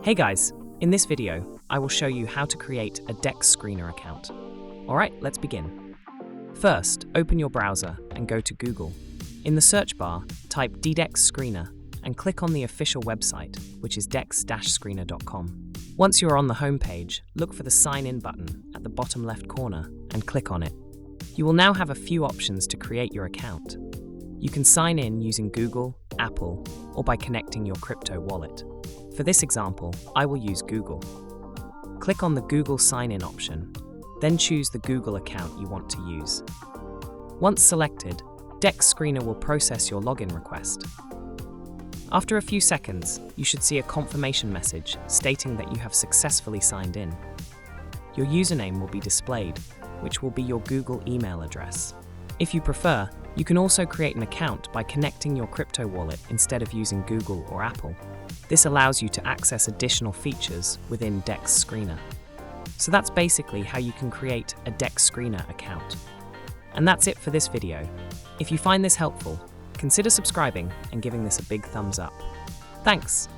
Hey guys, in this video, I will show you how to create a DEX Screener account. Alright, let's begin. First, open your browser and go to Google. In the search bar, type DEX Screener and click on the official website, which is dex-screener.com. Once you're on the home page, look for the Sign In button at the bottom left corner and click on it. You will now have a few options to create your account. You can sign in using Google, Apple, or by connecting your crypto wallet. For this example, I will use Google. Click on the Google Sign In option, then choose the Google account you want to use. Once selected, DEX Screener will process your login request. After a few seconds, you should see a confirmation message stating that you have successfully signed in. Your username will be displayed, which will be your Google email address. If you prefer, you can also create an account by connecting your crypto wallet instead of using Google or Apple. This allows you to access additional features within DEX Screener. So that's basically how you can create a DEX Screener account. And that's it for this video. If you find this helpful, consider subscribing and giving this a big thumbs up. Thanks!